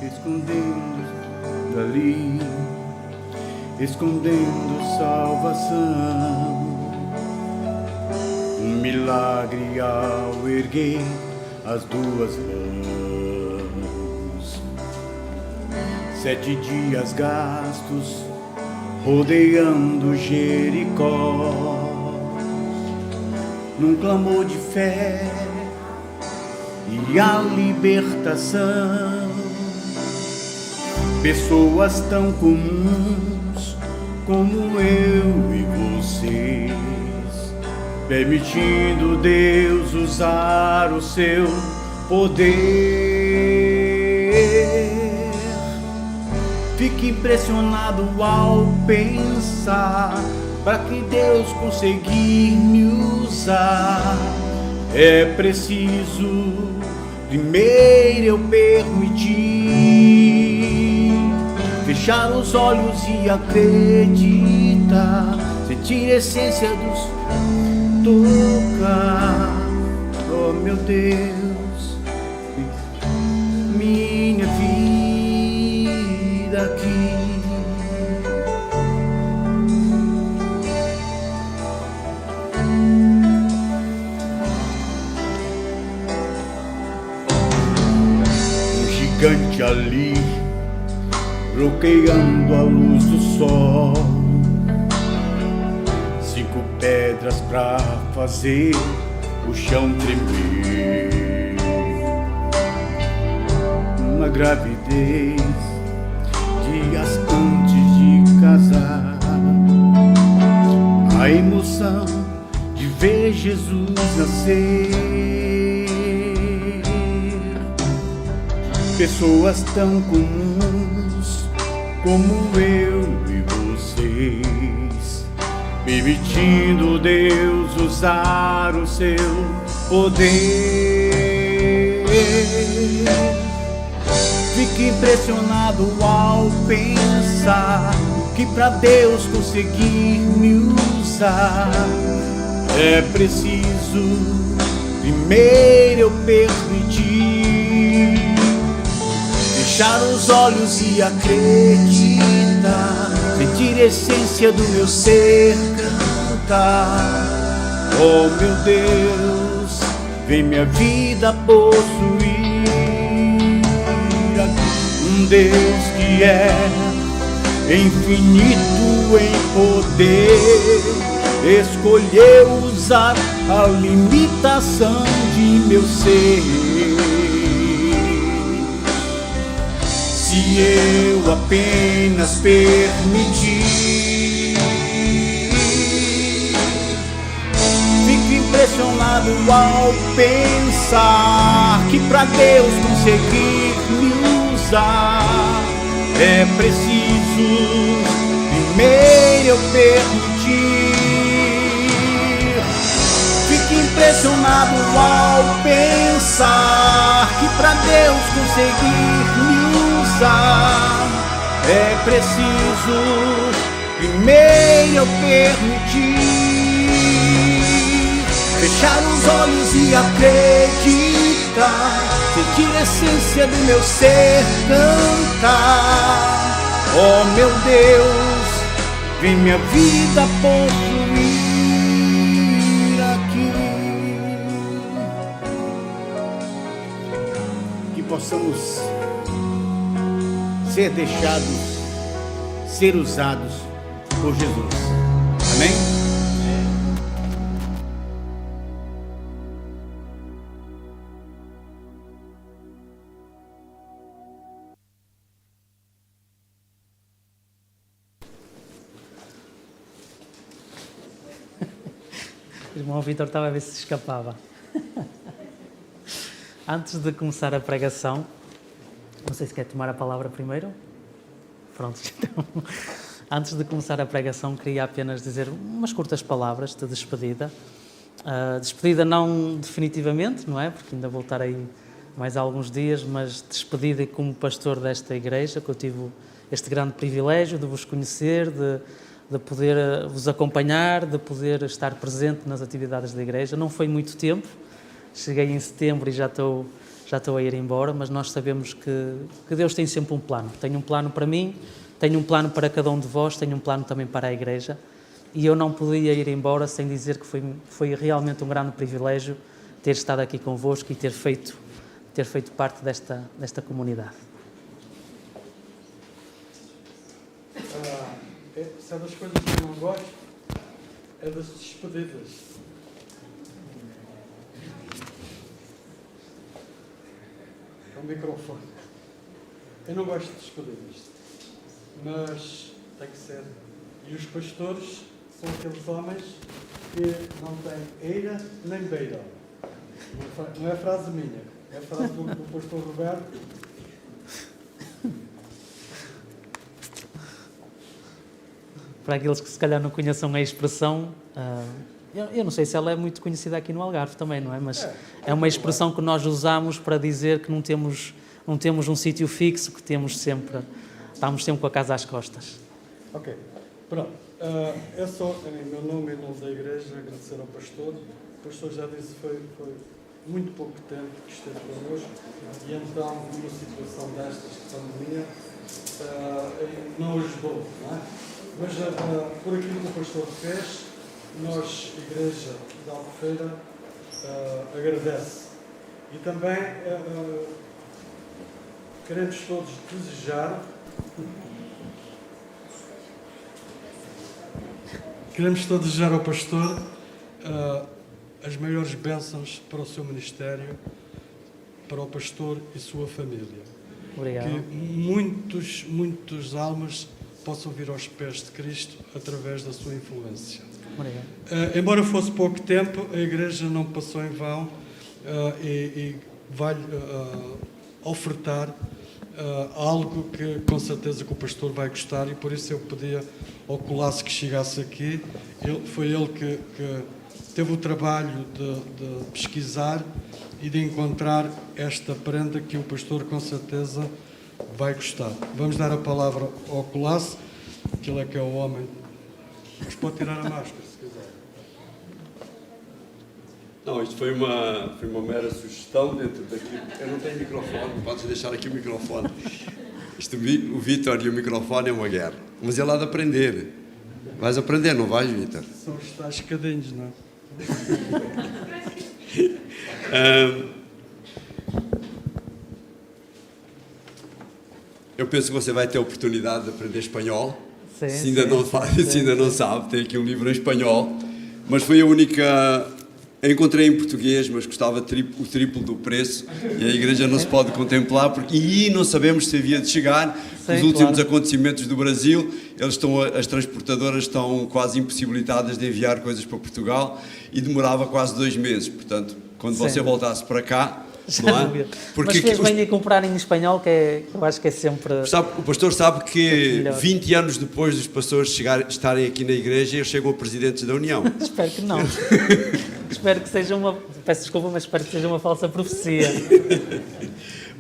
escondendo dali, escondendo salvação. Um milagre ao erguer as duas mãos. 7 dias gastos rodeando Jericó, num clamor de fé e a libertação. Pessoas tão comuns como eu e vocês, permitindo Deus usar o seu poder. Fique impressionado ao pensar, para que Deus conseguir me usar, é preciso primeiro eu permitir, fechar os olhos e acreditar, sentir a essência dos tocar. Oh meu Deus, minha vida aqui. Um gigante ali, bloqueando a luz do sol. 5 pedras pra fazer o chão tremer. Uma gravidez, dias antes de casar. A emoção de ver Jesus nascer. Pessoas tão comuns como eu e vocês, permitindo Deus usar o seu poder. Fique impressionado ao pensar que para Deus conseguir me usar, é preciso primeiro eu permitir, fechar os olhos e acreditar, sentir a essência do meu ser cantar. Oh meu Deus, vem minha vida possuir. Um Deus que é infinito em poder, escolheu usar a limitação de meu ser. Se eu apenas permitir, fico impressionado ao pensar que para Deus conseguir me usar, é preciso primeiro eu permitir. Fico impressionado ao pensar que para Deus conseguir me usar, é preciso primeiro eu permitir, fechar os olhos e acreditar, sentir a essência do meu ser cantar. Oh meu Deus, vem minha vida possuir aqui. Que possamos ser deixados, ser usados por Jesus. Amém? O irmão Vitor estava a ver se escapava. Antes de começar a pregação, não sei se quer tomar a palavra primeiro. Pronto, então, antes de começar a pregação, queria apenas dizer umas curtas palavras de despedida. Despedida não definitivamente, não é? Porque ainda vou estar aí mais alguns dias, mas despedida como pastor desta igreja, que eu tive este grande privilégio de vos conhecer, de poder vos acompanhar, de poder estar presente nas atividades da igreja. Não foi muito tempo, cheguei em setembro e já estou estou a ir embora, mas nós sabemos que Deus tem sempre um plano. Tem um plano para mim, tem um plano para cada um de vós, tem um plano também para a Igreja. E eu não podia ir embora sem dizer que foi realmente um grande privilégio ter estado aqui convosco e ter feito parte desta comunidade. Sabe as coisas que eu não gosto? É das despedidas. É o microfone. Eu não gosto de despedidas, mas tem que ser. E os pastores são aqueles homens que não têm eira nem beira. Não é frase minha, é frase do pastor Roberto. Para aqueles que se calhar não conheçam a expressão, eu não sei se ela é muito conhecida aqui no Algarve também, não é? Mas é uma expressão que nós usamos para dizer que não temos um sítio fixo, que estamos sempre com a casa às costas. Ok, pronto. É só, em meu nome e em nome da Igreja, agradecer ao pastor. O pastor já disse que foi muito pouco tempo que esteve connosco e então, numa situação destas de pandemia, não ajudou, não é? Mas por aquilo que o pastor fez, nós, Igreja da Albufeira, agradece. E também queremos todos desejar ao pastor as maiores bênçãos para o seu ministério, para o pastor e sua família. Obrigado. Que muitas almas possam vir aos pés de Cristo através da sua influência. Obrigado. Embora fosse pouco tempo, a Igreja não passou em vão e vai ofertar algo que com certeza que o pastor vai gostar, e por isso eu pedia ao Colasso que chegasse aqui. Foi ele que teve o trabalho de pesquisar e de encontrar esta prenda que o pastor com certeza vai gostar. Vamos dar a palavra ao Colasso, que ele é que é o homem. Mas pode tirar a máscara, se quiser. Não, isto foi uma mera sugestão dentro daquilo. Eu não tenho microfone, podes deixar aqui o microfone. O Vítor e o microfone é uma guerra. Mas ele há de aprender. Vais aprender, não vais, Vítor? São os tais cadinhos, não é? Eu penso que você vai ter a oportunidade de aprender espanhol. Sim, se ainda não sabe, tem aqui um livro em espanhol. Mas foi a única... Eu encontrei em português, mas custava o triplo do preço. E a Igreja não se pode contemplar. E não sabemos se havia de chegar. Os últimos acontecimentos do Brasil, as transportadoras estão quase impossibilitadas de enviar coisas para Portugal. E demorava quase 2 meses. Portanto, quando você voltasse para cá... Não é? Porque mas fez bem a comprar em espanhol, eu acho que é sempre... O pastor sabe que 20 anos depois dos pastores estarem aqui na Igreja, eles chegam a presidentes da União. Espero que não. Espero que seja peço desculpa, mas espero que seja uma falsa profecia.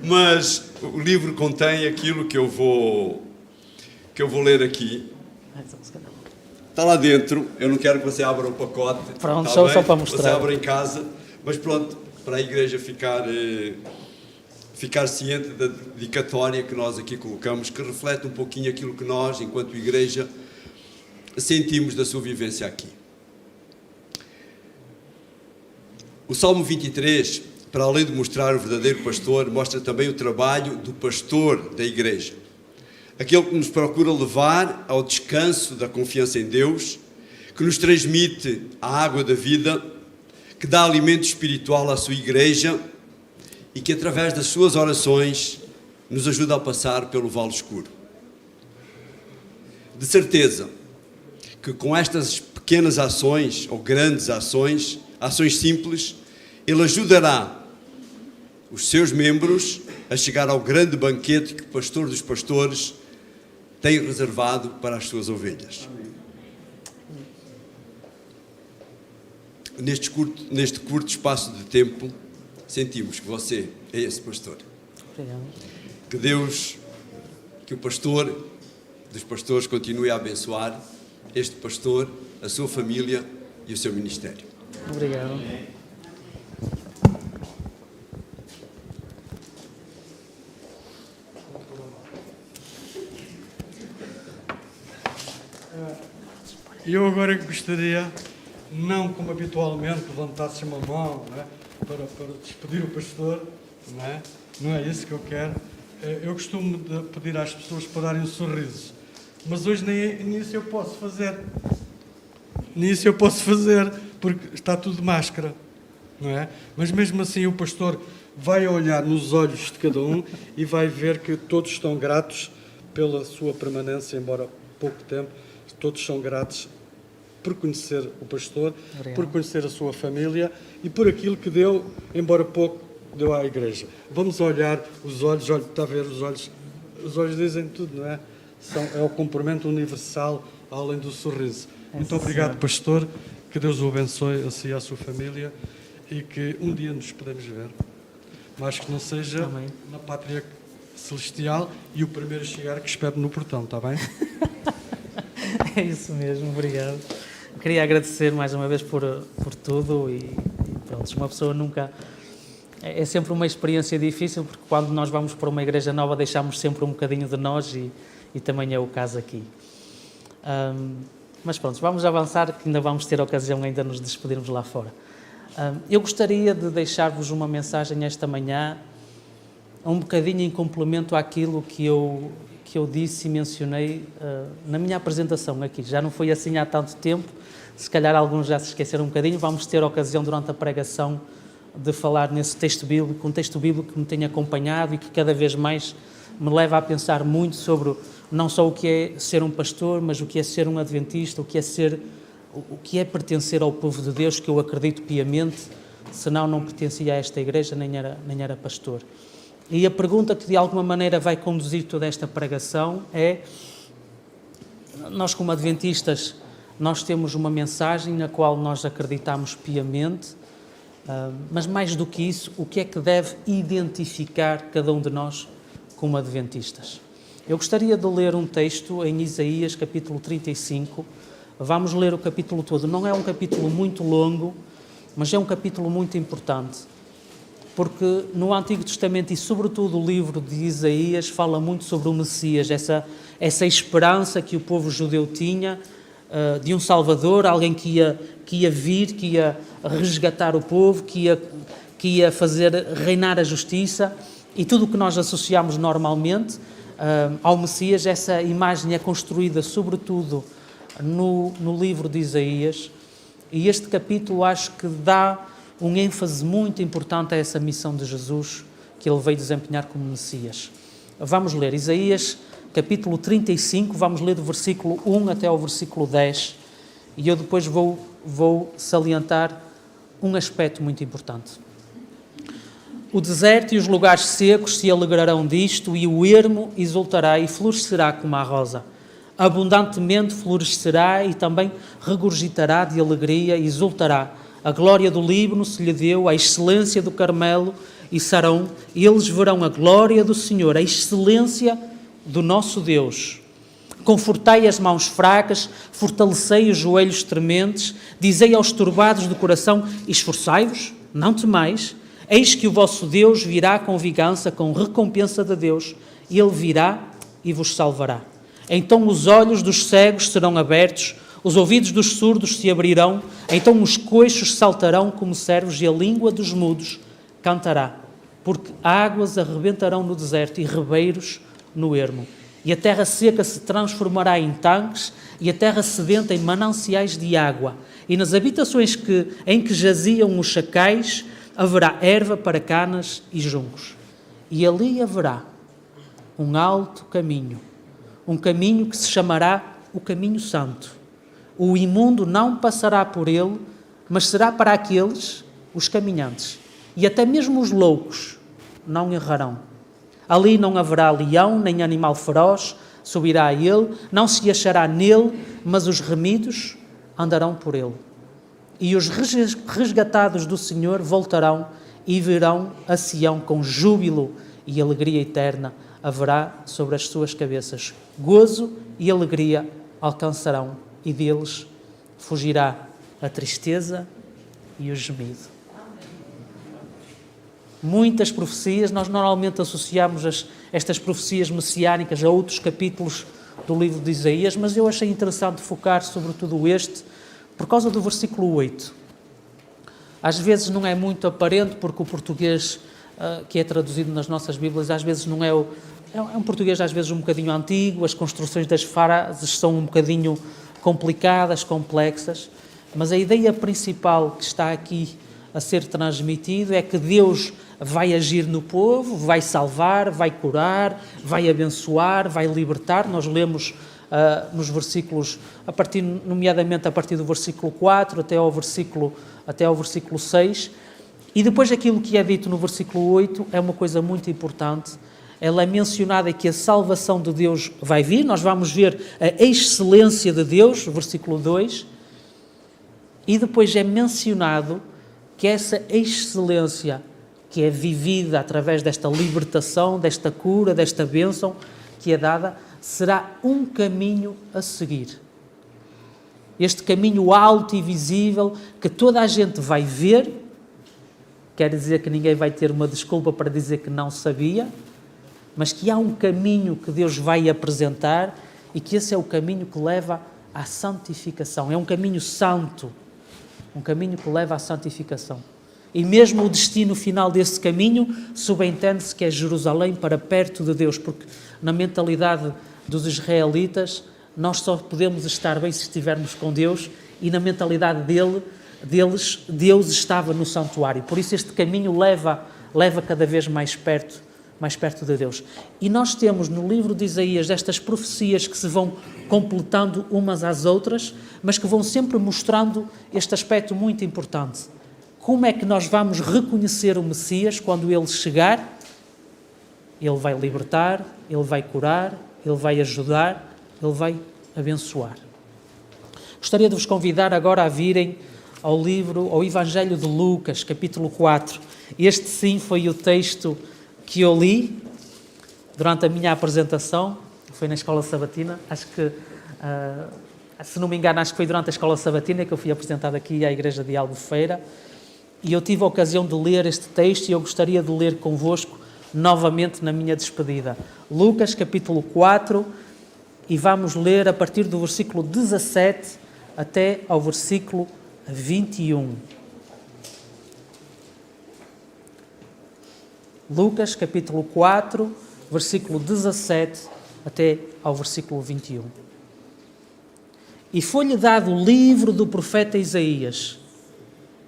Mas o livro contém aquilo que eu vou ler aqui. Está lá dentro. Eu não quero que você abra o pacote. Pronto, só para mostrar. Você abre em casa. Mas pronto, para a Igreja ficar ciente da dedicatória que nós aqui colocamos, que reflete um pouquinho aquilo que nós, enquanto Igreja, sentimos da sua vivência aqui. O Salmo 23, para além de mostrar o verdadeiro pastor, mostra também o trabalho do pastor da Igreja. Aquele que nos procura levar ao descanso da confiança em Deus, que nos transmite a água da vida, que dá alimento espiritual à sua Igreja e que, através das suas orações, nos ajuda a passar pelo vale escuro. De certeza que com estas pequenas ações, ou grandes ações simples, ele ajudará os seus membros a chegar ao grande banquete que o pastor dos pastores tem reservado para as suas ovelhas. Neste curto espaço de tempo, sentimos que você é esse pastor. Obrigado. Que Deus, que o pastor dos pastores continue a abençoar este pastor, a sua família e o seu ministério. Obrigado. eu agora gostaria, não como habitualmente, levantasse uma mão, não é? para despedir o pastor, não é? Não é isso que eu quero. Eu costumo de pedir às pessoas para darem um sorriso, mas hoje nem isso eu posso fazer. Nem isso eu posso fazer, porque está tudo de máscara, não é? Mas mesmo assim o pastor vai olhar nos olhos de cada um e vai ver que todos estão gratos pela sua permanência, embora pouco tempo, todos são gratos por conhecer o pastor, Obrigado. por conhecer a sua família e por aquilo que deu, embora pouco, deu à igreja. Vamos olhar os olhos, olha, está a ver os olhos dizem tudo, não é? É o cumprimento universal, além do sorriso. Muito obrigado, pastor, que Deus o abençoe, a si e à sua família, e que um dia nos podemos ver. Mas que não seja Amém. na pátria celestial e o primeiro a chegar que espere no portão, está bem? É isso mesmo, obrigado. Queria agradecer mais uma vez por tudo e pronto, uma pessoa nunca... É sempre uma experiência difícil, porque quando nós vamos para uma igreja nova deixamos sempre um bocadinho de nós e também é o caso aqui. Mas pronto, vamos avançar, que ainda vamos ter a ocasião ainda de nos despedirmos lá fora. Eu gostaria de deixar-vos uma mensagem esta manhã, um bocadinho em complemento àquilo que eu disse e mencionei na minha apresentação aqui. Já não foi assim há tanto tempo, se calhar alguns já se esqueceram um bocadinho. Vamos ter a ocasião durante a pregação de falar nesse texto bíblico, um texto bíblico que me tem acompanhado e que cada vez mais me leva a pensar muito sobre não só o que é ser um pastor, mas o que é ser um adventista, o que é pertencer ao povo de Deus, que eu acredito piamente, senão não pertencia a esta igreja, nem era pastor. E a pergunta que de alguma maneira vai conduzir toda esta pregação é: nós como adventistas, nós temos uma mensagem na qual nós acreditamos piamente, mas mais do que isso, o que é que deve identificar cada um de nós como adventistas? Eu gostaria de ler um texto em Isaías, capítulo 35. Vamos ler o capítulo todo. Não é um capítulo muito longo, mas é um capítulo muito importante, porque no Antigo Testamento e sobretudo o livro de Isaías fala muito sobre o Messias, essa esperança que o povo judeu tinha de um Salvador, alguém que ia vir, que ia resgatar o povo, que ia fazer reinar a justiça, e tudo o que nós associamos normalmente ao Messias. Essa imagem é construída sobretudo no livro de Isaías, e este capítulo acho que dá um ênfase muito importante a essa missão de Jesus que ele veio desempenhar como Messias. Vamos ler Isaías capítulo 35, vamos ler do versículo 1 até ao versículo 10, e eu depois vou salientar um aspecto muito importante. O deserto e os lugares secos se alegrarão disto, e o ermo exultará e florescerá como a rosa. Abundantemente florescerá e também regurgitará de alegria e exultará. A glória do Líbano se lhe deu, a excelência do Carmelo e Sarão, e eles verão a glória do Senhor, a excelência do nosso Deus. Confortai as mãos fracas, fortalecei os joelhos trementes, dizei aos turbados do coração: esforçai-vos, não temais. Eis que o vosso Deus virá com vingança, com recompensa de Deus, e Ele virá e vos salvará. Então os olhos dos cegos serão abertos, os ouvidos dos surdos se abrirão, então os coxos saltarão como servos e a língua dos mudos cantará, porque águas arrebentarão no deserto e ribeiros no ermo. E a terra seca se transformará em tanques e a terra sedenta em mananciais de água. E nas habitações em que jaziam os chacais haverá erva para canas e juncos. E ali haverá um alto caminho, um caminho que se chamará o caminho santo. O imundo não passará por ele, mas será para aqueles, os caminhantes. E até mesmo os loucos não errarão. Ali não haverá leão, nem animal feroz subirá a ele, não se achará nele, mas os remidos andarão por ele. E os resgatados do Senhor voltarão e virão a Sião com júbilo, e alegria eterna haverá sobre as suas cabeças. Gozo e alegria alcançarão, e deles fugirá a tristeza e o gemido. Muitas profecias, nós normalmente associamos estas profecias messiânicas a outros capítulos do livro de Isaías, mas eu achei interessante focar sobretudo este, por causa do versículo 8. Às vezes não é muito aparente, porque o português que é traduzido nas nossas Bíblias, às vezes não é um português às vezes um bocadinho antigo, as construções das frases são um bocadinho complicadas, complexas, mas a ideia principal que está aqui a ser transmitido é que Deus vai agir no povo, vai salvar, vai curar, vai abençoar, vai libertar. Nós lemos nos versículos, nomeadamente a partir do versículo 4 até ao versículo 6, e depois aquilo que é dito no versículo 8 é uma coisa muito importante. Ela é mencionada que a salvação de Deus vai vir, nós vamos ver a excelência de Deus, versículo 2, e depois é mencionado que essa excelência que é vivida através desta libertação, desta cura, desta bênção que é dada, será um caminho a seguir. Este caminho alto e visível que toda a gente vai ver, quer dizer que ninguém vai ter uma desculpa para dizer que não sabia, mas que há um caminho que Deus vai apresentar e que esse é o caminho que leva à santificação. É um caminho santo, um caminho que leva à santificação. E mesmo o destino final desse caminho subentende-se que é Jerusalém, para perto de Deus, porque na mentalidade dos israelitas nós só podemos estar bem se estivermos com Deus, e na mentalidade deles, Deus estava no santuário. Por isso este caminho leva cada vez mais perto de Deus. E nós temos no livro de Isaías estas profecias que se vão completando umas às outras, mas que vão sempre mostrando este aspecto muito importante. Como é que nós vamos reconhecer o Messias quando Ele chegar? Ele vai libertar, Ele vai curar, Ele vai ajudar, Ele vai abençoar. Gostaria de vos convidar agora a virem ao Evangelho de Lucas, capítulo 4. Este sim foi o texto que eu li durante a minha apresentação, foi na Escola Sabatina, acho que, se não me engano, acho que foi durante a Escola Sabatina que eu fui apresentado aqui à Igreja de Albufeira, e eu tive a ocasião de ler este texto e eu gostaria de ler convosco novamente na minha despedida. Lucas, capítulo 4, e vamos ler a partir do versículo 17 até ao versículo 21. Lucas, capítulo 4, versículo 17 até ao versículo 21. E foi-lhe dado o livro do profeta Isaías.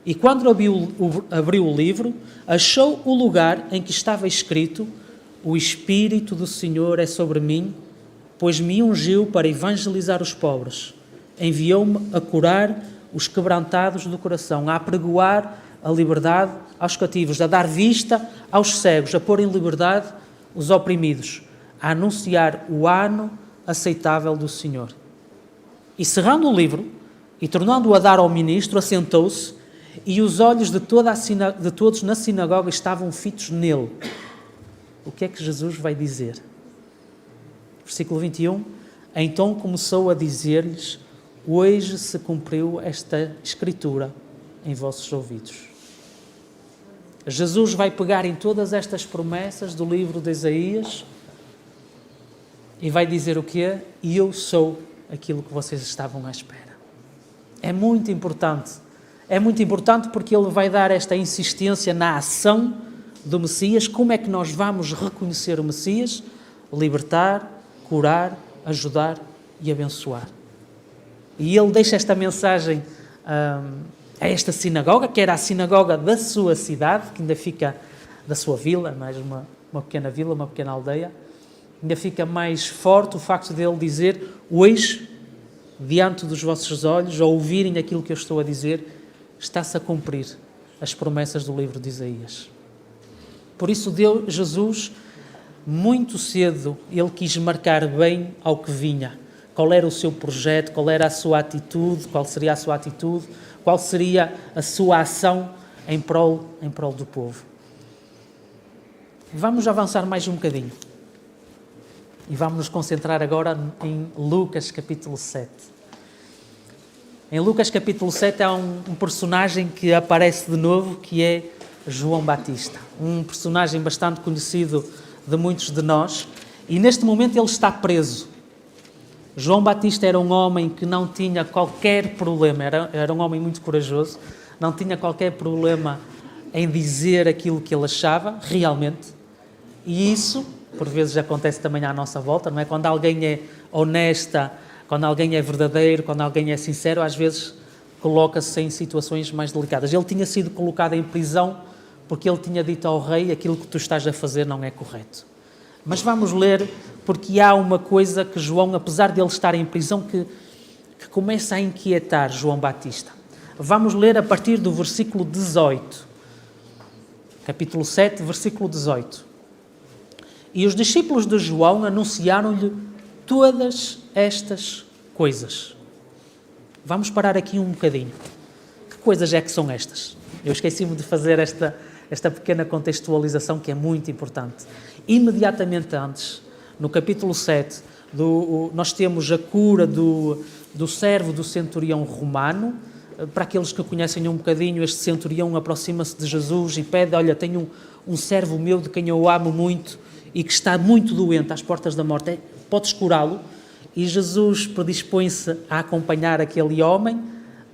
E quando abriu o livro, achou o lugar em que estava escrito: O Espírito do Senhor é sobre mim, pois me ungiu para evangelizar os pobres. Enviou-me a curar os quebrantados do coração, a apregoar a liberdade aos cativos, a dar vista aos cegos, a pôr em liberdade os oprimidos, a anunciar o ano aceitável do Senhor. E cerrando o livro, e tornando-o a dar ao ministro, assentou-se, e os olhos de todos na sinagoga estavam fitos nele. O que é que Jesus vai dizer? Versículo 21. Então começou a dizer-lhes: hoje se cumpriu esta escritura em vossos ouvidos. Jesus vai pegar em todas estas promessas do livro de Isaías e vai dizer o quê? E eu sou aquilo que vocês estavam à espera. É muito importante. É muito importante porque ele vai dar esta insistência na ação do Messias. Como é que nós vamos reconhecer o Messias? Libertar, curar, ajudar e abençoar. E ele deixa esta mensagem a esta sinagoga, que era a sinagoga da sua cidade, que ainda fica da sua vila, mais uma pequena vila, uma pequena aldeia. Ainda fica mais forte o facto de ele dizer: hoje, diante dos vossos olhos, ao ouvirem aquilo que eu estou a dizer, está-se a cumprir as promessas do livro de Isaías. Por isso, Jesus, muito cedo, ele quis marcar bem ao que vinha. Qual era o seu projeto, qual era a sua atitude, qual seria a sua atitude, qual seria a sua ação em prol do povo. Vamos avançar mais um bocadinho. E vamos nos concentrar agora em Lucas, capítulo 7. Em Lucas capítulo 7 há um personagem que aparece de novo, que é João Batista. Um personagem bastante conhecido de muitos de nós. E neste momento ele está preso. João Batista era um homem que não tinha qualquer problema, era um homem muito corajoso, não tinha qualquer problema em dizer aquilo que ele achava, realmente. E isso, por vezes, acontece também à nossa volta, não é? Quando alguém é honesta, quando alguém é verdadeiro, quando alguém é sincero, às vezes coloca-se em situações mais delicadas. Ele tinha sido colocado em prisão porque ele tinha dito ao rei: aquilo que tu estás a fazer não é correto. Mas vamos ler, porque há uma coisa que João, apesar de ele estar em prisão, que começa a inquietar João Batista. Vamos ler a partir do versículo 18. Capítulo 7, versículo 18. E os discípulos de João anunciaram-lhe todas estas coisas. Vamos parar aqui um bocadinho. Que coisas é que são estas? Eu esqueci-me de fazer esta pequena contextualização que é muito importante. Imediatamente antes, no capítulo 7, nós temos a cura do servo do centurião romano. Para aqueles que conhecem um bocadinho, este centurião aproxima-se de Jesus e pede: olha, tenho um servo meu de quem eu amo muito e que está muito doente, às portas da morte, podes curá-lo? E Jesus predispõe-se a acompanhar aquele homem,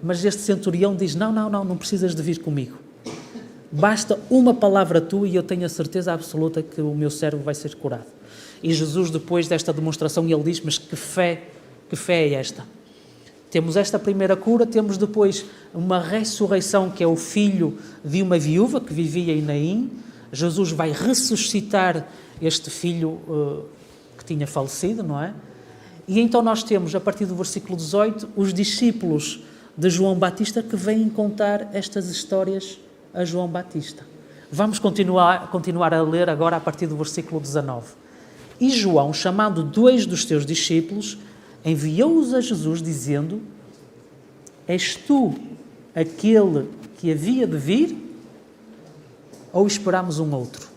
mas este centurião diz: não precisas de vir comigo. Basta uma palavra tua e eu tenho a certeza absoluta que o meu servo vai ser curado. E Jesus, depois desta demonstração, ele diz: mas que fé é esta? Temos esta primeira cura, temos depois uma ressurreição, que é o filho de uma viúva que vivia em Naim. Jesus vai ressuscitar este filho que tinha falecido, não é? E então nós temos, a partir do versículo 18, os discípulos de João Batista que vêm contar estas histórias a João Batista. Vamos continuar a ler agora a partir do versículo 19. E João, chamando 2 dos seus discípulos, enviou-os a Jesus, dizendo: és tu aquele que havia de vir, ou esperamos um outro?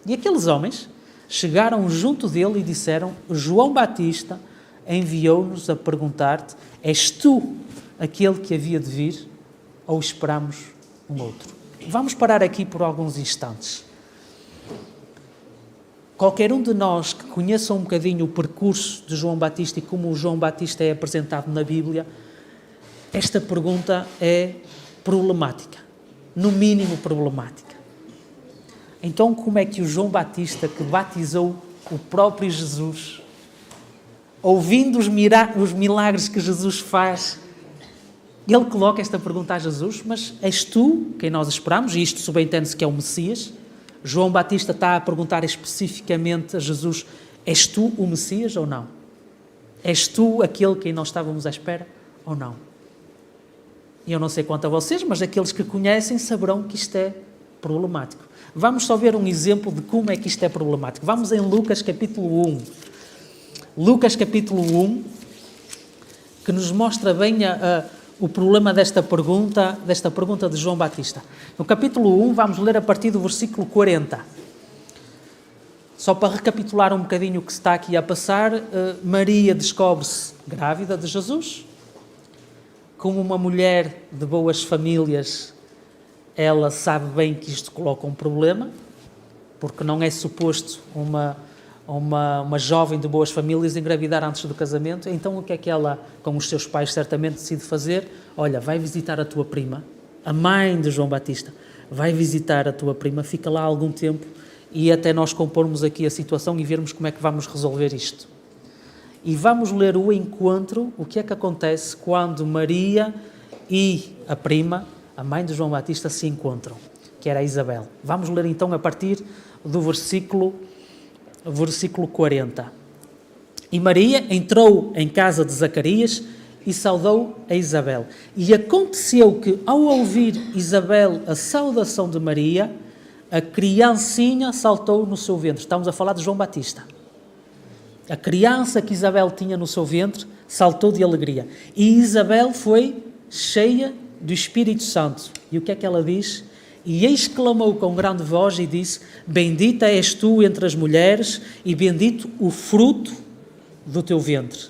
E aqueles homens chegaram junto dele e disseram: João Batista enviou-nos a perguntar-te: és tu aquele que havia de vir, ou esperamos um outro? Vamos parar aqui por alguns instantes. Qualquer um de nós que conheça um bocadinho o percurso de João Batista e como o João Batista é apresentado na Bíblia, esta pergunta é problemática, no mínimo problemática. Então, como é que o João Batista, que batizou o próprio Jesus, ouvindo os milagres que Jesus faz, ele coloca esta pergunta a Jesus: mas és tu quem nós esperamos? E isto subentende-se que é o Messias. João Batista está a perguntar especificamente a Jesus: és tu o Messias ou não? És tu aquele quem nós estávamos à espera ou não? E eu não sei quanto a vocês, mas aqueles que conhecem saberão que isto é problemático. Vamos só ver um exemplo de como é que isto é problemático. Vamos em Lucas capítulo 1. Lucas capítulo 1, que nos mostra bem o problema desta pergunta de João Batista. No capítulo 1, vamos ler a partir do versículo 40. Só para recapitular um bocadinho o que se está aqui a passar, Maria descobre-se grávida de Jesus. Como uma mulher de boas famílias, ela sabe bem que isto coloca um problema, porque não é suposto uma jovem de boas famílias engravidar antes do casamento. Então o que é que ela, com os seus pais, certamente decide fazer? Olha, vai visitar a tua prima, a mãe de João Batista, vai visitar a tua prima, fica lá algum tempo e até nós compormos aqui a situação e vermos como é que vamos resolver isto. E vamos ler o encontro, o que é que acontece quando Maria e a prima, a mãe de João Batista, se encontram, que era a Isabel. Vamos ler então a partir do versículo 40. E Maria entrou em casa de Zacarias e saudou a Isabel. E aconteceu que, ao ouvir Isabel a saudação de Maria, a criancinha saltou no seu ventre. Estamos a falar de João Batista. A criança que Isabel tinha no seu ventre saltou de alegria. E Isabel foi cheia do Espírito Santo. E o que é que ela diz? E exclamou com grande voz e disse: bendita és tu entre as mulheres e bendito o fruto do teu ventre.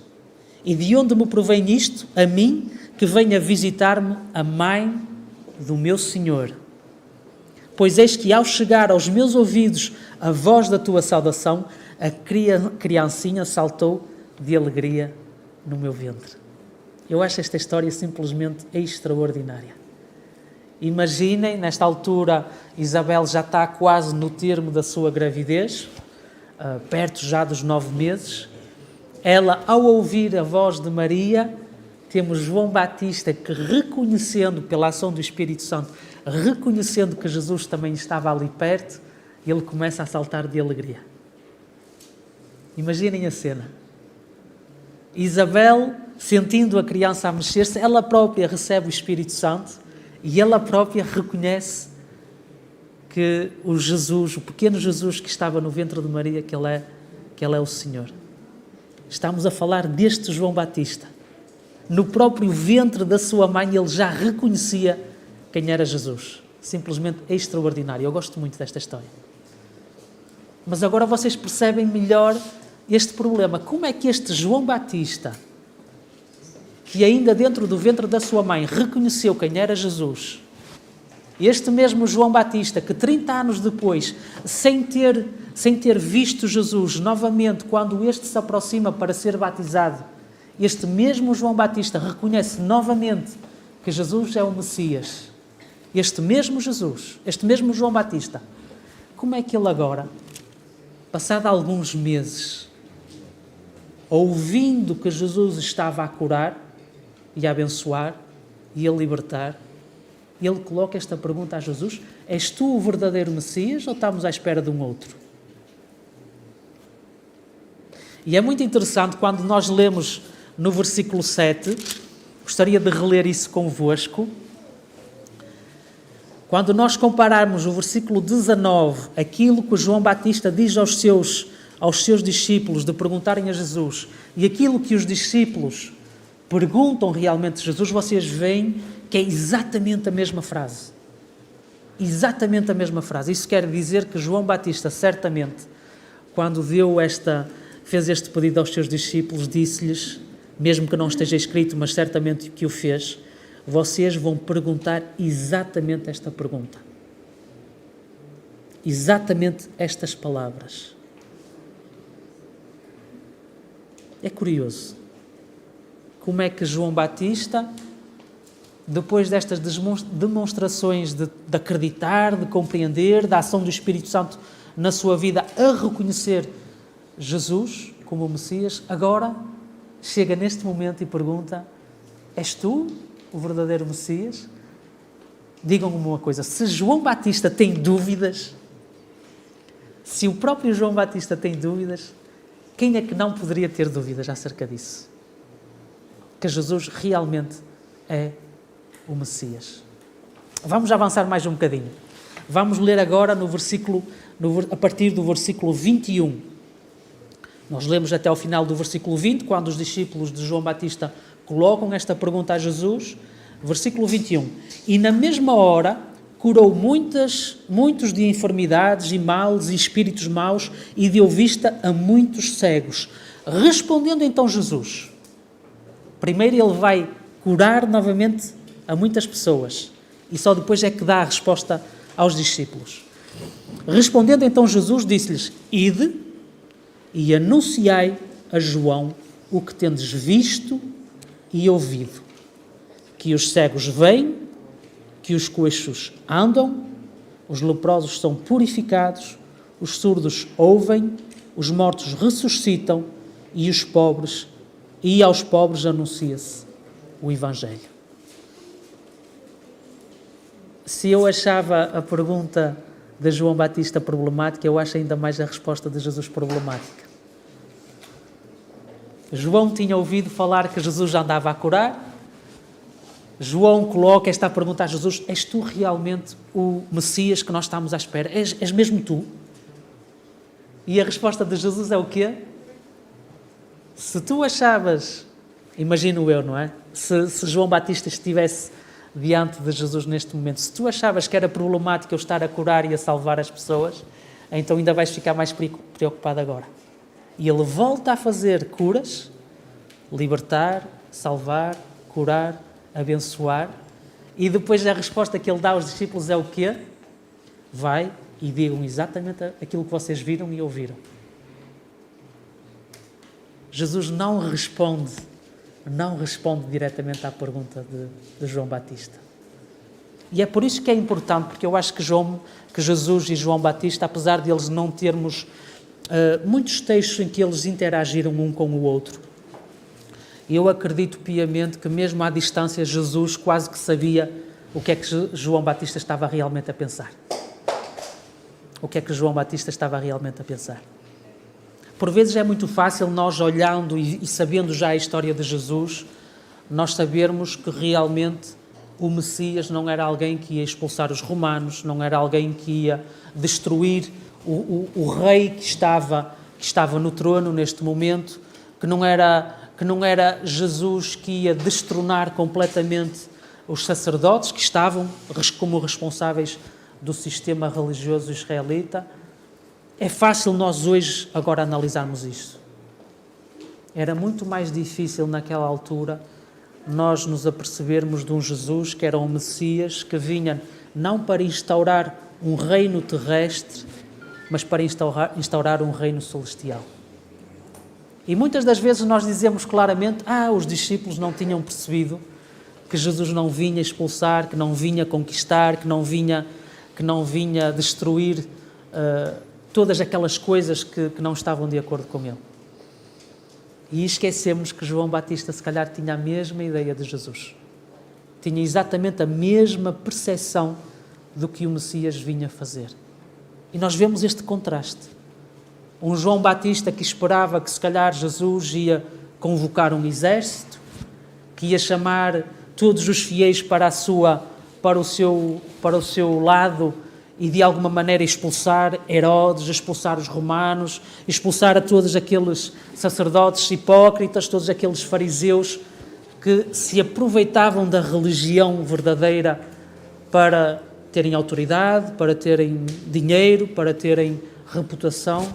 E de onde me provém isto, a mim, que venha visitar-me a mãe do meu Senhor? Pois eis que ao chegar aos meus ouvidos a voz da tua saudação, a criancinha saltou de alegria no meu ventre. Eu acho esta história simplesmente extraordinária. Imaginem, nesta altura, Isabel já está quase no termo da sua gravidez, perto já dos 9 meses. Ela, ao ouvir a voz de Maria, temos João Batista que, reconhecendo pela ação do Espírito Santo, reconhecendo que Jesus também estava ali perto, ele começa a saltar de alegria. Imaginem a cena. Isabel, sentindo a criança a mexer-se, ela própria recebe o Espírito Santo e ela própria reconhece que o Jesus, o pequeno Jesus que estava no ventre de Maria, que ele é o Senhor. Estamos a falar deste João Batista. No próprio ventre da sua mãe, ele já reconhecia quem era Jesus. Simplesmente extraordinário. Eu gosto muito desta história. Mas agora vocês percebem melhor este problema. Como é que este João Batista, que ainda dentro do ventre da sua mãe reconheceu quem era Jesus, este mesmo João Batista, que 30 anos depois, sem ter visto Jesus novamente, quando este se aproxima para ser batizado, este mesmo João Batista reconhece novamente que Jesus é o Messias. Este mesmo Jesus, este mesmo João Batista, como é que ele agora, passado alguns meses, ouvindo que Jesus estava a curar e a abençoar e a libertar, ele coloca esta pergunta a Jesus: és tu o verdadeiro Messias ou estamos à espera de um outro? E é muito interessante quando nós lemos no versículo 7, gostaria de reler isso convosco. Quando nós compararmos o versículo 19, aquilo que João Batista diz aos seus discípulos de perguntarem a Jesus, e aquilo que os discípulos perguntam realmente a Jesus, vocês veem que é exatamente a mesma frase. Exatamente a mesma frase. Isso quer dizer que João Batista, certamente, quando fez este pedido aos seus discípulos, disse-lhes, mesmo que não esteja escrito, mas certamente que o fez, vocês vão perguntar exatamente esta pergunta. Exatamente estas palavras. É curioso. Como é que João Batista, depois destas demonstrações de acreditar, de compreender, da ação do Espírito Santo na sua vida, a reconhecer Jesus como o Messias, agora chega neste momento e pergunta: és tu o verdadeiro Messias? Digam-me uma coisa, se João Batista tem dúvidas, se o próprio João Batista tem dúvidas, quem é que não poderia ter dúvidas acerca disso? Que Jesus realmente é o Messias. Vamos avançar mais um bocadinho. Vamos ler agora a partir do versículo 21. Nós lemos até ao final do versículo 20, quando os discípulos de João Batista colocam esta pergunta a Jesus. Versículo 21. E na mesma hora curou muitos de enfermidades e males e espíritos maus e deu vista a muitos cegos. Respondendo então Jesus, primeiro ele vai curar novamente a muitas pessoas e só depois é que dá a resposta aos discípulos. Respondendo então Jesus, disse-lhes: ide e anunciai a João o que tendes visto e ouvido, que os cegos veem, que os coxos andam, os leprosos são purificados, os surdos ouvem, os mortos ressuscitam e aos pobres anuncia-se o Evangelho. Se eu achava a pergunta de João Batista problemática, eu acho ainda mais a resposta de Jesus problemática. João tinha ouvido falar que Jesus já andava a curar. João coloca esta pergunta a Jesus: és tu realmente o Messias que nós estamos à espera? És mesmo tu? E a resposta de Jesus é o quê? Se tu achavas, imagino eu, não é? Se João Batista estivesse diante de Jesus neste momento, se tu achavas que era problemático eu estar a curar e a salvar as pessoas, então ainda vais ficar mais preocupado agora. E ele volta a fazer curas, libertar, salvar, curar, abençoar, e depois a resposta que ele dá aos discípulos é o quê? Vai e digam exatamente aquilo que vocês viram e ouviram. Jesus não responde diretamente à pergunta de João Batista. E é por isso que é importante, porque eu acho que Jesus e João Batista, apesar de eles não termos muitos textos em que eles interagiram um com o outro, eu acredito piamente que mesmo à distância Jesus quase que sabia o que é que João Batista estava realmente a pensar. O que é que João Batista estava realmente a pensar. Por vezes é muito fácil nós, olhando e sabendo já a história de Jesus, nós sabermos que realmente o Messias não era alguém que ia expulsar os romanos, não era alguém que ia destruir o rei que estava no trono neste momento, que não era Jesus que ia destronar completamente os sacerdotes que estavam como responsáveis do sistema religioso israelita. É fácil nós hoje agora analisarmos isso. Era muito mais difícil naquela altura nós nos apercebermos de um Jesus que era um Messias, que vinha não para instaurar um reino terrestre, mas para instaurar um reino celestial. E muitas das vezes nós dizemos claramente, os discípulos não tinham percebido que Jesus não vinha expulsar, que não vinha conquistar, que não vinha destruir todas aquelas coisas que não estavam de acordo com ele. E esquecemos que João Batista se calhar tinha a mesma ideia de Jesus. Tinha exatamente a mesma percepção do que o Messias vinha fazer. E nós vemos este contraste. Um João Batista que esperava que se calhar Jesus ia convocar um exército, que ia chamar todos os fiéis para o seu lado e de alguma maneira expulsar Herodes, expulsar os romanos, expulsar a todos aqueles sacerdotes hipócritas, todos aqueles fariseus que se aproveitavam da religião verdadeira para terem autoridade, para terem dinheiro, para terem reputação,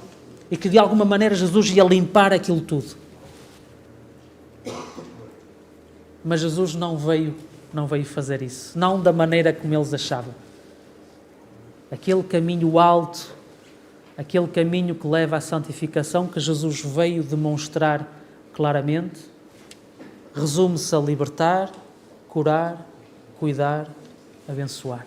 e que de alguma maneira Jesus ia limpar aquilo tudo. Mas Jesus não veio fazer isso, não da maneira como eles achavam. Aquele caminho alto, aquele caminho que leva à santificação que Jesus veio demonstrar claramente, resume-se a libertar, curar, cuidar, abençoar.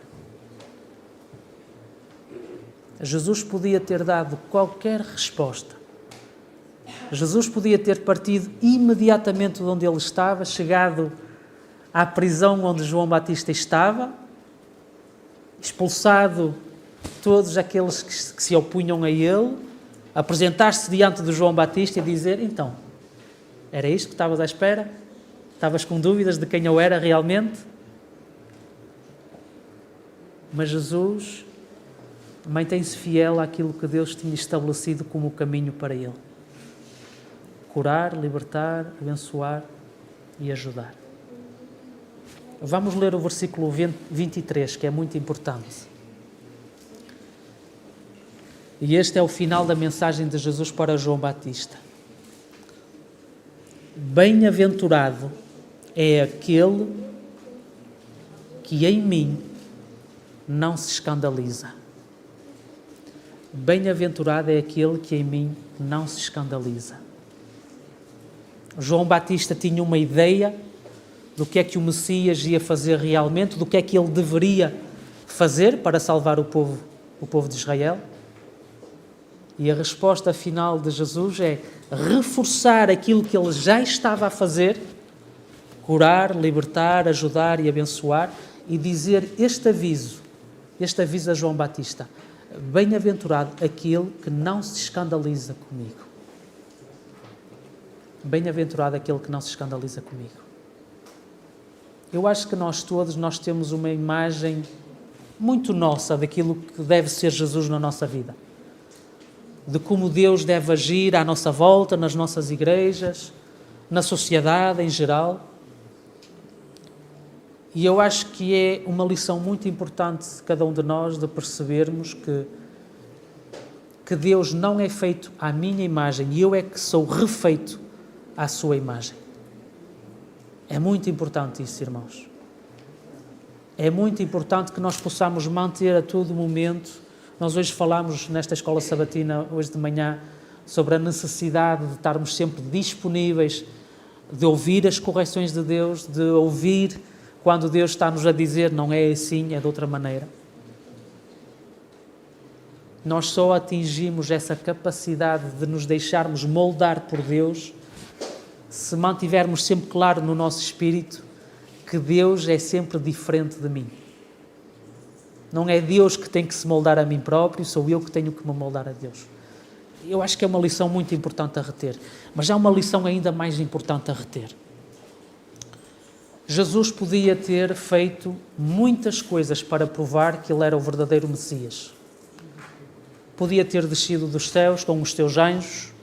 Jesus podia ter dado qualquer resposta. Jesus podia ter partido imediatamente de onde ele estava, chegado à prisão onde João Batista estava, expulsado todos aqueles que se opunham a ele, apresentar-se diante de João Batista e dizer, então, era isto que estavas à espera? Estavas com dúvidas de quem eu era realmente? Mas Jesus mantém-se fiel àquilo que Deus tinha estabelecido como o caminho para ele. Curar, libertar, abençoar e ajudar. Vamos ler o versículo 23, que é muito importante. E este é o final da mensagem de Jesus para João Batista. Bem-aventurado é aquele que em mim não se escandaliza. Bem-aventurado é aquele que em mim não se escandaliza. João Batista tinha uma ideia do que é que o Messias ia fazer realmente, do que é que ele deveria fazer para salvar o povo de Israel. E a resposta final de Jesus é reforçar aquilo que ele já estava a fazer, curar, libertar, ajudar e abençoar, e dizer este aviso a João Batista: bem-aventurado aquele que não se escandaliza comigo. Bem-aventurado aquele que não se escandaliza comigo. Eu acho que nós temos uma imagem muito nossa daquilo que deve ser Jesus na nossa vida. De como Deus deve agir à nossa volta, nas nossas igrejas, na sociedade em geral. E eu acho que é uma lição muito importante de cada um de nós de percebermos que Deus não é feito à minha imagem e eu é que sou refeito à sua imagem. É muito importante isso, irmãos. É muito importante que nós possamos manter a todo momento. Nós hoje falámos nesta escola sabatina, hoje de manhã, sobre a necessidade de estarmos sempre disponíveis, de ouvir as correções de Deus, de ouvir quando Deus está-nos a dizer não é assim, é de outra maneira. Nós só atingimos essa capacidade de nos deixarmos moldar por Deus se mantivermos sempre claro no nosso espírito que Deus é sempre diferente de mim. Não é Deus que tem que se moldar a mim próprio, sou eu que tenho que me moldar a Deus. Eu acho que é uma lição muito importante a reter, mas há uma lição ainda mais importante a reter. Jesus podia ter feito muitas coisas para provar que ele era o verdadeiro Messias. Podia ter descido dos céus com os seus anjos,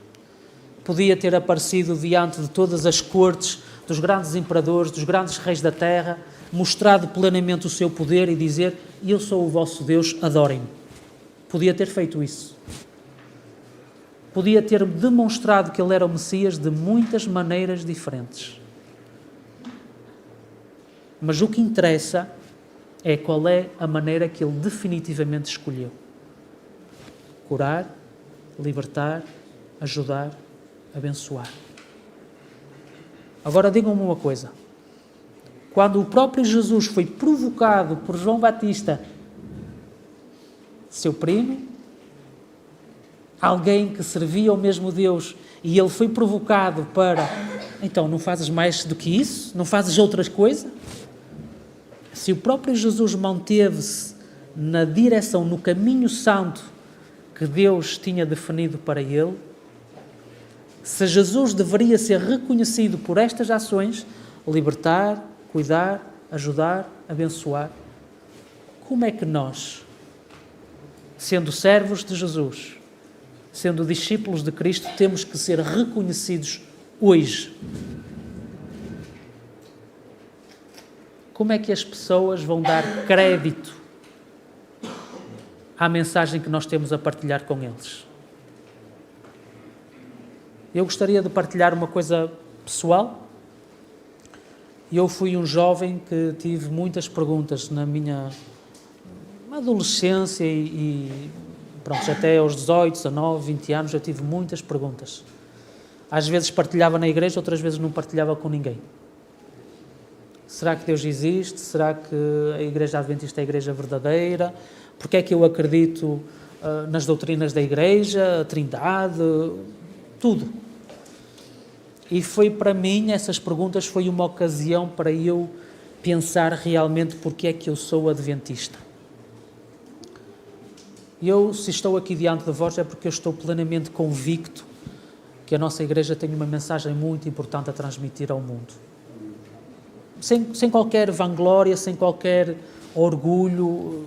podia ter aparecido diante de todas as cortes dos grandes imperadores, dos grandes reis da terra, mostrado plenamente o seu poder e dizer: eu sou o vosso Deus, adorem-me. Podia ter feito isso. Podia ter demonstrado que ele era o Messias de muitas maneiras diferentes. Mas o que interessa é qual é a maneira que ele definitivamente escolheu. Curar, libertar, ajudar, abençoar. Agora digam-me uma coisa. Quando o próprio Jesus foi provocado por João Batista, seu primo, alguém que servia ao mesmo Deus, e ele foi provocado para, então não fazes mais do que isso? Não fazes outras coisas? Se o próprio Jesus manteve-se na direção, no caminho santo que Deus tinha definido para ele, se Jesus deveria ser reconhecido por estas ações, libertar, cuidar, ajudar, abençoar, como é que nós, sendo servos de Jesus, sendo discípulos de Cristo, temos que ser reconhecidos hoje? Como é que as pessoas vão dar crédito à mensagem que nós temos a partilhar com eles? Eu gostaria de partilhar uma coisa pessoal. Eu fui um jovem que tive muitas perguntas na minha adolescência e pronto, até aos 18, 19, 20 anos eu tive muitas perguntas. Às vezes partilhava na igreja, outras vezes não partilhava com ninguém. Será que Deus existe? Será que a Igreja Adventista é a igreja verdadeira? Porque é que eu acredito nas doutrinas da Igreja, a Trindade, tudo. E foi para mim, essas perguntas foi uma ocasião para eu pensar realmente porque é que eu sou adventista. Eu, se estou aqui diante de vós, é porque eu estou plenamente convicto que a nossa Igreja tem uma mensagem muito importante a transmitir ao mundo. Sem qualquer vanglória, sem qualquer orgulho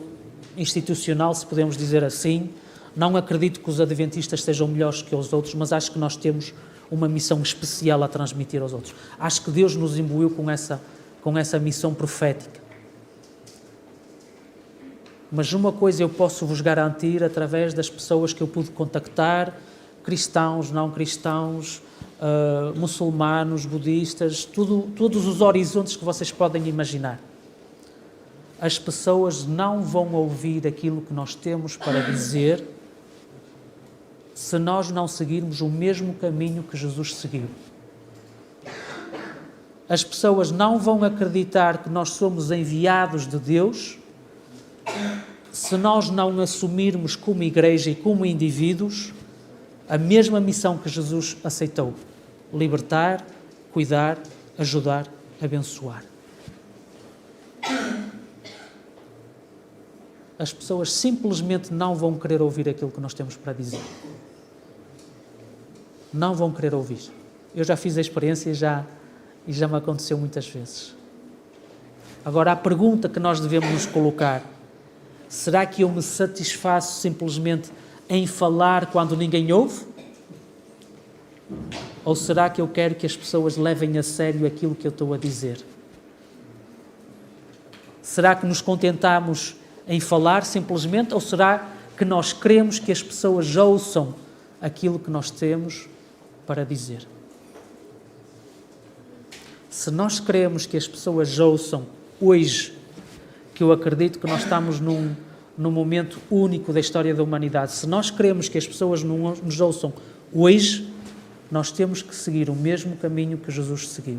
institucional, se podemos dizer assim. Não acredito que os adventistas sejam melhores que os outros, mas acho que nós temos uma missão especial a transmitir aos outros. Acho que Deus nos imbuiu com essa missão profética. Mas uma coisa eu posso vos garantir através das pessoas que eu pude contactar, cristãos, não cristãos, muçulmanos, budistas, todos os horizontes que vocês podem imaginar. As pessoas não vão ouvir aquilo que nós temos para dizer se nós não seguirmos o mesmo caminho que Jesus seguiu. As pessoas não vão acreditar que nós somos enviados de Deus se nós não assumirmos como igreja e como indivíduos a mesma missão que Jesus aceitou: libertar, cuidar, ajudar, abençoar. As pessoas simplesmente não vão querer ouvir aquilo que nós temos para dizer. Não vão querer ouvir. Eu já fiz a experiência e já me aconteceu muitas vezes. Agora, a pergunta que nós devemos nos colocar: será que eu me satisfaço simplesmente em falar quando ninguém ouve? Ou será que eu quero que as pessoas levem a sério aquilo que eu estou a dizer? Será que nos contentamos em falar simplesmente, ou será que nós queremos que as pessoas ouçam aquilo que nós temos para dizer? Se nós queremos que as pessoas ouçam hoje, que eu acredito que nós estamos num momento único da história da humanidade, se nós queremos que as pessoas nos ouçam Hoje, nós temos que seguir o mesmo caminho que Jesus seguiu.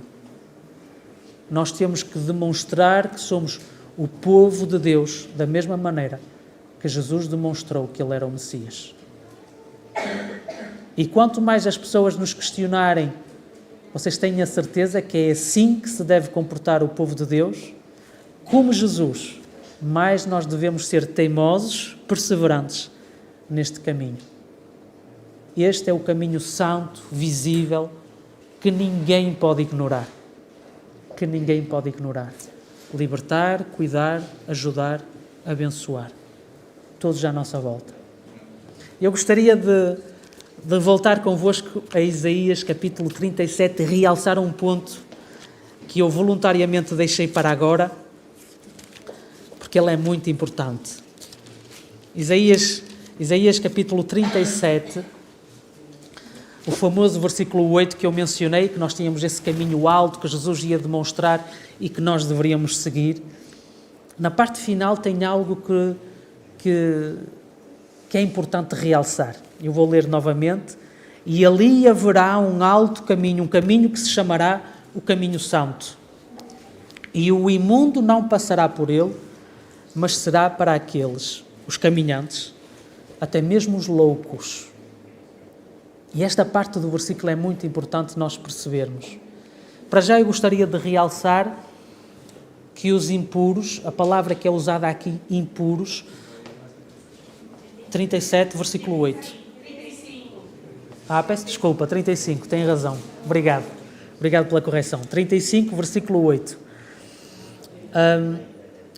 Nós temos que demonstrar que somos o povo de Deus da mesma maneira que Jesus demonstrou que Ele era o Messias. E quanto mais as pessoas nos questionarem, vocês têm a certeza que é assim que se deve comportar o povo de Deus? Como Jesus, mais nós devemos ser teimosos, perseverantes neste caminho. Este é o caminho santo, visível, que ninguém pode ignorar. Que ninguém pode ignorar. Libertar, cuidar, ajudar, abençoar. Todos à nossa volta. Eu gostaria de voltar convosco a Isaías capítulo 37 e realçar um ponto que eu voluntariamente deixei para agora, porque ele é muito importante. Isaías capítulo 37, o famoso versículo 8 que eu mencionei, que nós tínhamos esse caminho alto que Jesus ia demonstrar e que nós deveríamos seguir. Na parte final tem algo que é importante realçar. Eu vou ler novamente. E ali haverá um alto caminho, um caminho que se chamará o caminho santo. E o imundo não passará por ele, mas será para aqueles, os caminhantes, até mesmo os loucos. E esta parte do versículo é muito importante nós percebermos. Para já eu gostaria de realçar que os impuros, a palavra que é usada aqui, impuros, 37, versículo 8. Peço desculpa, 35, tem razão. Obrigado pela correção. 35, versículo 8.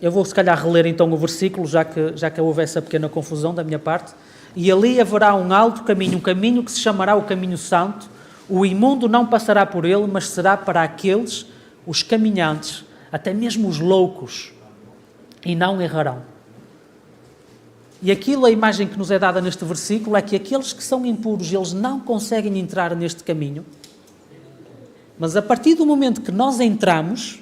Eu vou se calhar reler então o versículo, já que houve essa pequena confusão da minha parte. E ali haverá um alto caminho, um caminho que se chamará o caminho santo. O imundo não passará por ele, mas será para aqueles, os caminhantes, até mesmo os loucos, e não errarão. E aquilo, a imagem que nos é dada neste versículo, é que aqueles que são impuros, eles não conseguem entrar neste caminho. Mas a partir do momento que nós entramos,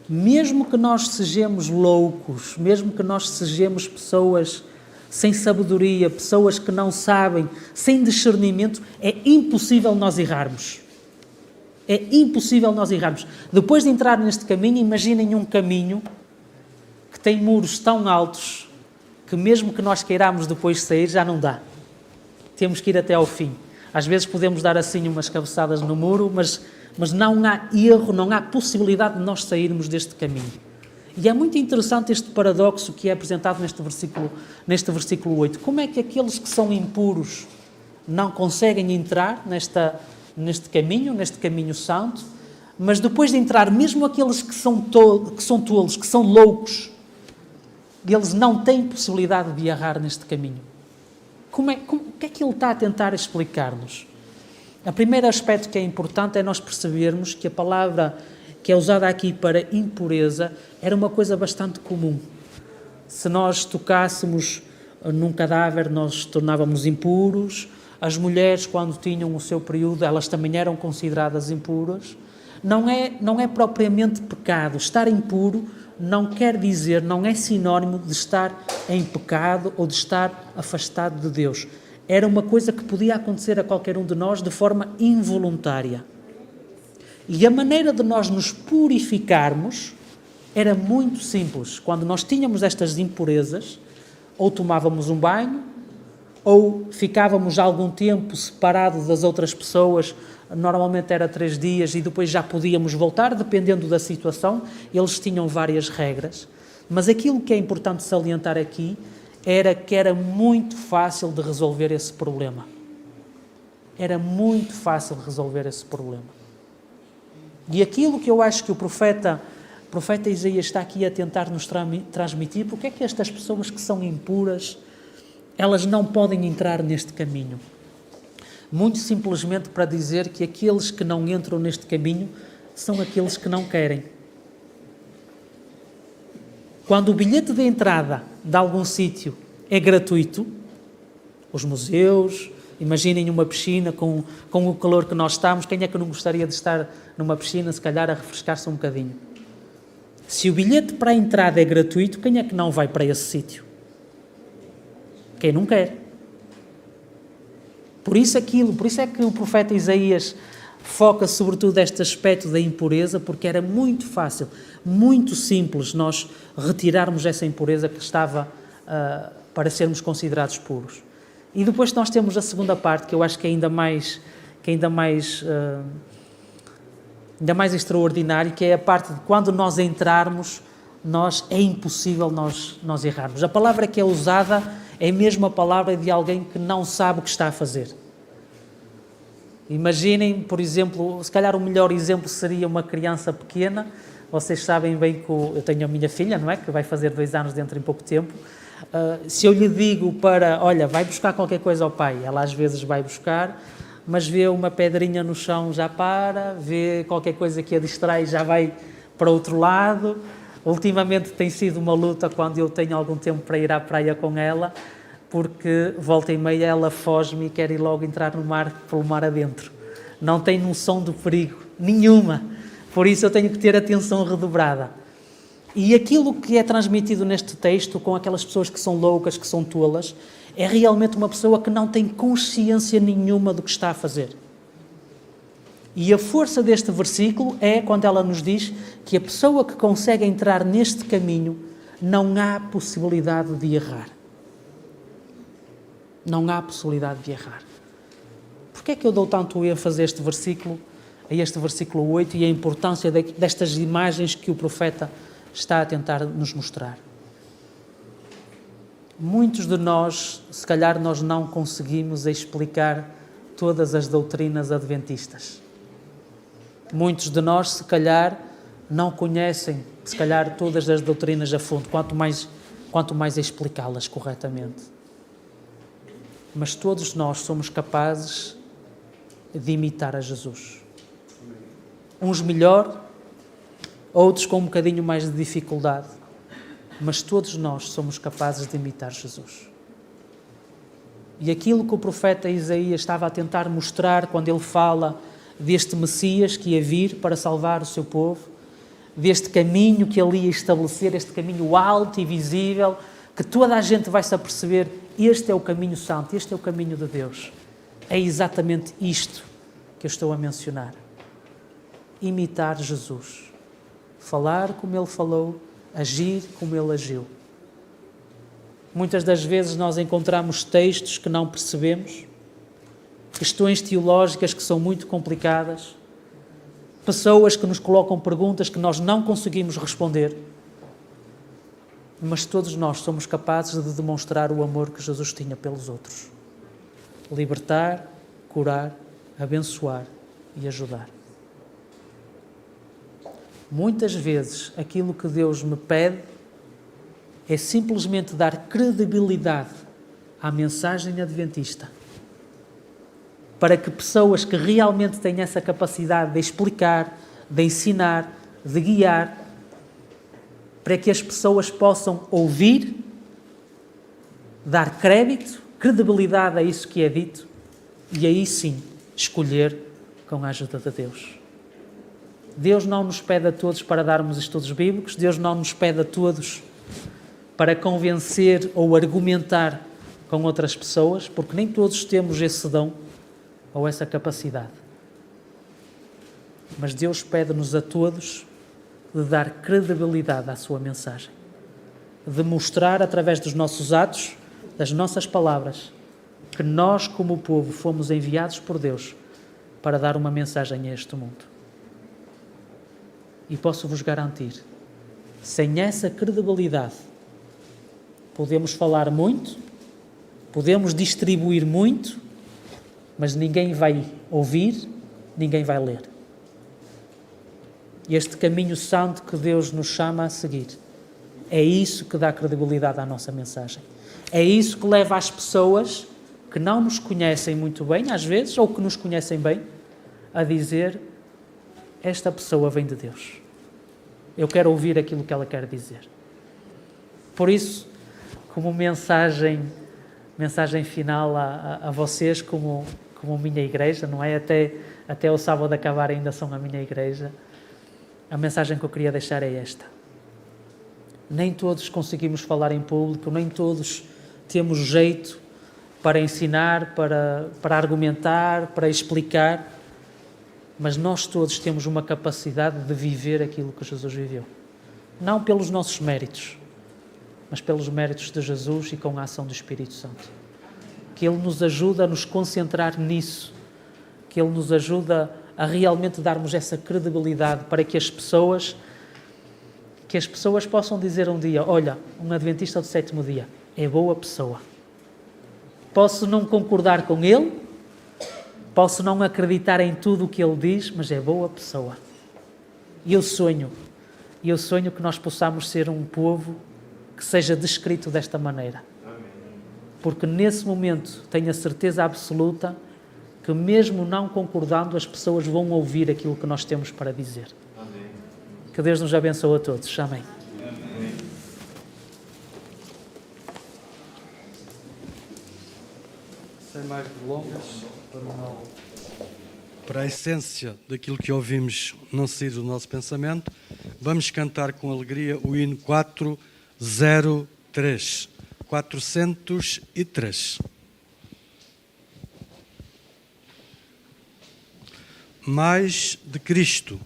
mesmo que nós sejamos loucos, mesmo que nós sejamos pessoas sem sabedoria, pessoas que não sabem, sem discernimento, é impossível nós errarmos. É impossível nós errarmos. Depois de entrar neste caminho, imaginem um caminho que tem muros tão altos que mesmo que nós queiramos depois sair, já não dá. Temos que ir até ao fim. Às vezes podemos dar assim umas cabeçadas no muro, mas não há erro, não há possibilidade de nós sairmos deste caminho. E é muito interessante este paradoxo que é apresentado neste versículo 8. Como é que aqueles que são impuros não conseguem entrar neste caminho santo, mas depois de entrar, mesmo aqueles que são tolos, que são loucos, eles não têm possibilidade de errar neste caminho? O que é que ele está a tentar explicar-nos? O primeiro aspecto que é importante é nós percebermos que a palavra que é usada aqui para impureza era uma coisa bastante comum. Se nós tocássemos num cadáver, nós tornávamos impuros. As mulheres, quando tinham o seu período, elas também eram consideradas impuras. Não é propriamente pecado. Estar impuro não quer dizer, não é sinónimo de estar em pecado ou de estar afastado de Deus. Era uma coisa que podia acontecer a qualquer um de nós de forma involuntária. E a maneira de nós nos purificarmos era muito simples. Quando nós tínhamos estas impurezas, ou tomávamos um banho, ou ficávamos algum tempo separados das outras pessoas, normalmente era 3 dias, e depois já podíamos voltar, dependendo da situação. Eles tinham várias regras, mas aquilo que é importante salientar aqui era que era muito fácil de resolver esse problema. Era muito fácil resolver esse problema. E aquilo que eu acho que o profeta Isaías está aqui a tentar nos transmitir, porque é que estas pessoas que são impuras, elas não podem entrar neste caminho? Muito simplesmente para dizer que aqueles que não entram neste caminho são aqueles que não querem. Quando o bilhete de entrada de algum sítio é gratuito, os museus, imaginem uma piscina com o calor que nós estamos, quem é que não gostaria de estar numa piscina, se calhar a refrescar-se um bocadinho? Se o bilhete para a entrada é gratuito, quem é que não vai para esse sítio? Quem não quer. Por isso é que o profeta Isaías foca sobretudo este aspecto da impureza, porque era muito fácil, muito simples nós retirarmos essa impureza que estava para sermos considerados puros. E depois nós temos a segunda parte, que eu acho que é ainda mais extraordinário, que é a parte de quando nós entrarmos, é impossível nós errarmos. A palavra que é usada é mesmo a palavra de alguém que não sabe o que está a fazer. Imaginem, por exemplo, se calhar o melhor exemplo seria uma criança pequena. Vocês sabem bem que eu tenho a minha filha, não é? Que vai fazer 2 anos dentro em pouco tempo. Se eu lhe digo olha, vai buscar qualquer coisa ao pai, ela às vezes vai buscar, mas vê uma pedrinha no chão, já para, vê qualquer coisa que a distrai, já vai para outro lado. Ultimamente tem sido uma luta quando eu tenho algum tempo para ir à praia com ela, porque volta e meia ela foge-me e quer ir logo entrar no mar, pelo mar adentro. Não tem noção do perigo, nenhuma. Por isso eu tenho que ter atenção redobrada. E aquilo que é transmitido neste texto, com aquelas pessoas que são loucas, que são tolas, é realmente uma pessoa que não tem consciência nenhuma do que está a fazer. E a força deste versículo é quando ela nos diz que a pessoa que consegue entrar neste caminho não há possibilidade de errar. Não há possibilidade de errar. Porquê é que eu dou tanto ênfase a este versículo 8 e a importância destas imagens que o profeta está a tentar nos mostrar? Muitos de nós, se calhar, nós não conseguimos explicar todas as doutrinas adventistas. Muitos de nós, se calhar, não conhecem, se calhar, todas as doutrinas a fundo, quanto mais explicá-las corretamente. Mas todos nós somos capazes de imitar a Jesus. Uns melhor, outros com um bocadinho mais de dificuldade, mas todos nós somos capazes de imitar Jesus. E aquilo que o profeta Isaías estava a tentar mostrar quando ele fala deste Messias que ia vir para salvar o seu povo, deste caminho que ele ia estabelecer, este caminho alto e visível, que toda a gente vai se aperceber, este é o caminho santo, este é o caminho de Deus. É exatamente isto que eu estou a mencionar. Imitar Jesus. Falar como ele falou, agir como ele agiu. Muitas das vezes nós encontramos textos que não percebemos, questões teológicas que são muito complicadas, pessoas que nos colocam perguntas que nós não conseguimos responder, mas todos nós somos capazes de demonstrar o amor que Jesus tinha pelos outros. Libertar, curar, abençoar e ajudar. Muitas vezes aquilo que Deus me pede é simplesmente dar credibilidade à mensagem adventista, para que pessoas que realmente têm essa capacidade de explicar, de ensinar, de guiar, para que as pessoas possam ouvir, dar crédito, credibilidade a isso que é dito e aí sim escolher com a ajuda de Deus. Deus não nos pede a todos para darmos estudos bíblicos, Deus não nos pede a todos para convencer ou argumentar com outras pessoas, porque nem todos temos esse dom ou essa capacidade. Mas Deus pede-nos a todos de dar credibilidade à sua mensagem, de mostrar através dos nossos atos, das nossas palavras, que nós como povo fomos enviados por Deus para dar uma mensagem a este mundo. E posso-vos garantir, sem essa credibilidade, podemos falar muito, podemos distribuir muito, mas ninguém vai ouvir, ninguém vai ler. Este caminho santo que Deus nos chama a seguir, é isso que dá credibilidade à nossa mensagem. É isso que leva as pessoas que não nos conhecem muito bem, às vezes, ou que nos conhecem bem, a dizer: esta pessoa vem de Deus. Eu quero ouvir aquilo que ela quer dizer. Por isso, como mensagem final a vocês, como minha igreja, não é? Até o sábado acabar ainda são a minha igreja. A mensagem que eu queria deixar é esta. Nem todos conseguimos falar em público, nem todos temos jeito para ensinar, para argumentar, para explicar, mas nós todos temos uma capacidade de viver aquilo que Jesus viveu. Não pelos nossos méritos, mas pelos méritos de Jesus e com a ação do Espírito Santo. Que Ele nos ajuda a nos concentrar nisso, que Ele nos ajuda a realmente darmos essa credibilidade para que as pessoas possam dizer um dia: olha, um adventista do sétimo dia é boa pessoa. Posso não concordar com ele, posso não acreditar em tudo o que ele diz, mas é boa pessoa. E eu sonho que nós possamos ser um povo que seja descrito desta maneira. Porque nesse momento tenho a certeza absoluta que mesmo não concordando, as pessoas vão ouvir aquilo que nós temos para dizer. Que Deus nos abençoe a todos. Amém. Sem mais delongas, para a essência daquilo que ouvimos não sair do nosso pensamento, vamos cantar com alegria o hino 403. 403. Mais de Cristo.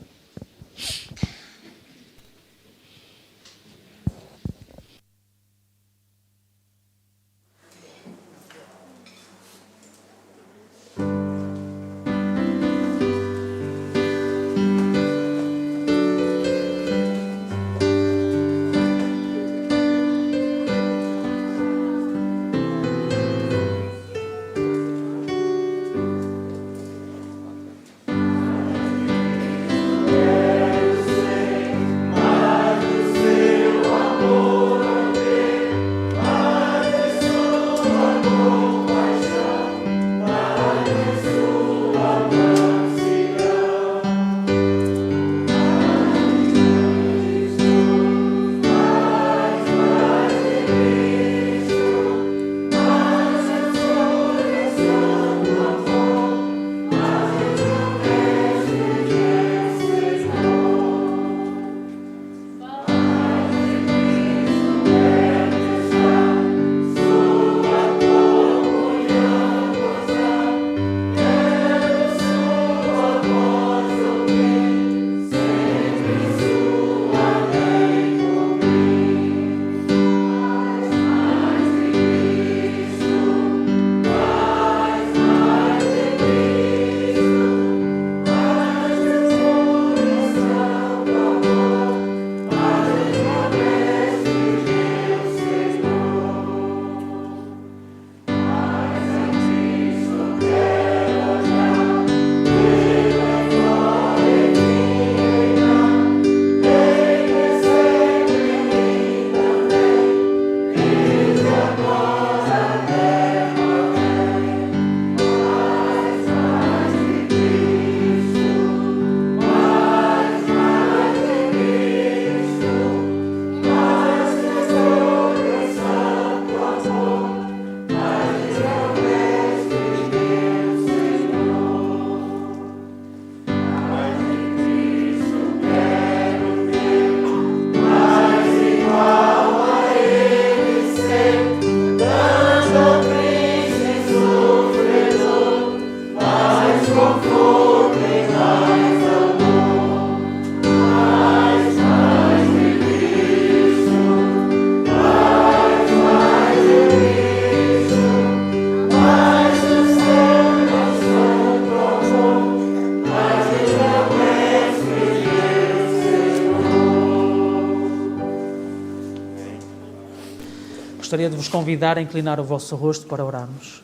Gostaria de vos convidar a inclinar o vosso rosto para orarmos.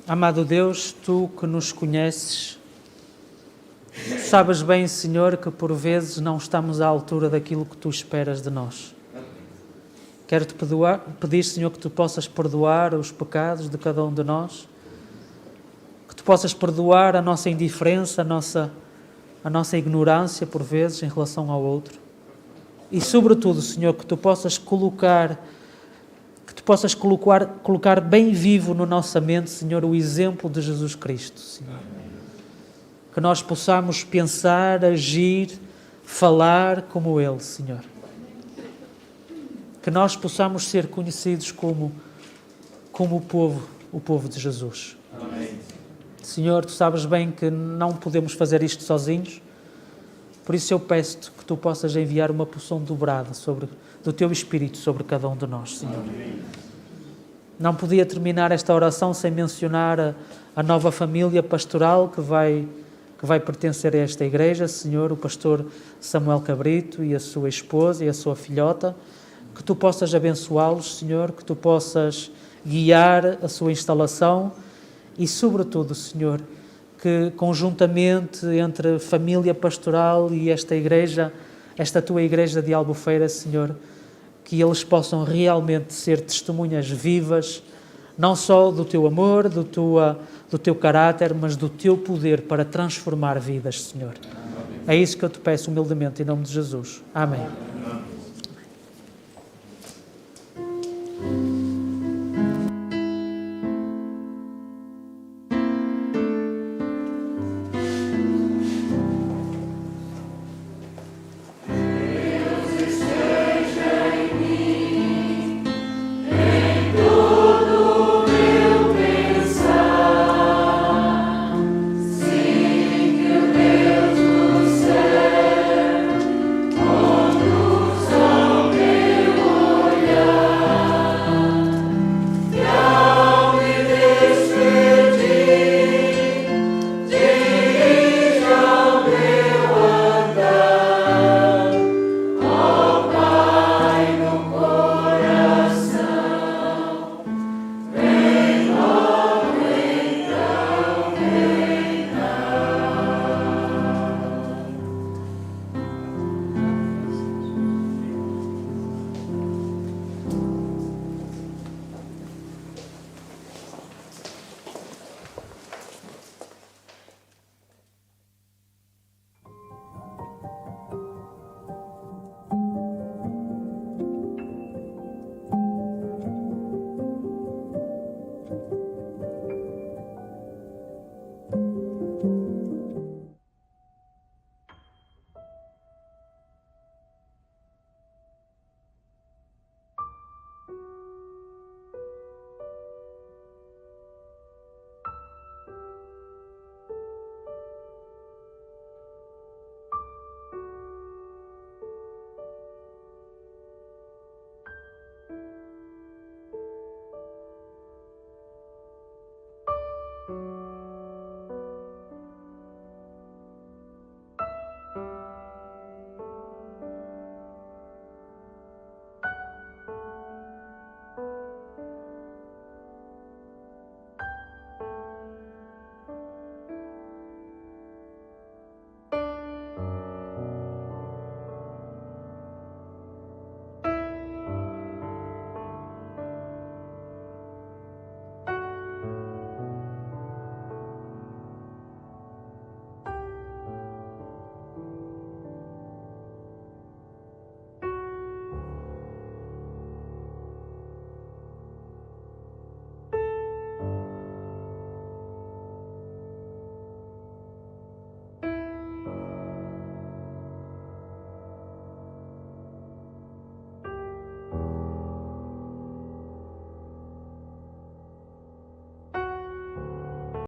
Amado Deus, Tu que nos conheces, sabes bem, Senhor, que por vezes não estamos à altura daquilo que Tu esperas de nós. Quero-te pedir, Senhor, que Tu possas perdoar os pecados de cada um de nós, que Tu possas perdoar a nossa indiferença, a nossa ignorância, por vezes, em relação ao outro. E, sobretudo, Senhor, que Tu possas colocar bem vivo na nossa mente, Senhor, o exemplo de Jesus Cristo, Senhor. Que nós possamos pensar, agir, falar como Ele, Senhor. Que nós possamos ser conhecidos como como o povo de Jesus. Senhor, Tu sabes bem que não podemos fazer isto sozinhos, por isso eu peço-Te que Tu possas enviar uma porção dobrada do Teu Espírito sobre cada um de nós, Senhor. Não podia terminar esta oração sem mencionar a nova família pastoral que vai pertencer a esta igreja, Senhor, o pastor Samuel Cabrito e a sua esposa e a sua filhota, que Tu possas abençoá-los, Senhor, que Tu possas guiar a sua instalação e, sobretudo, Senhor, que conjuntamente entre família pastoral e esta igreja, esta Tua igreja de Albufeira, Senhor, que eles possam realmente ser testemunhas vivas, não só do Teu amor, do Teu caráter, mas do Teu poder para transformar vidas, Senhor. É isso que eu Te peço humildemente, em nome de Jesus. Amém.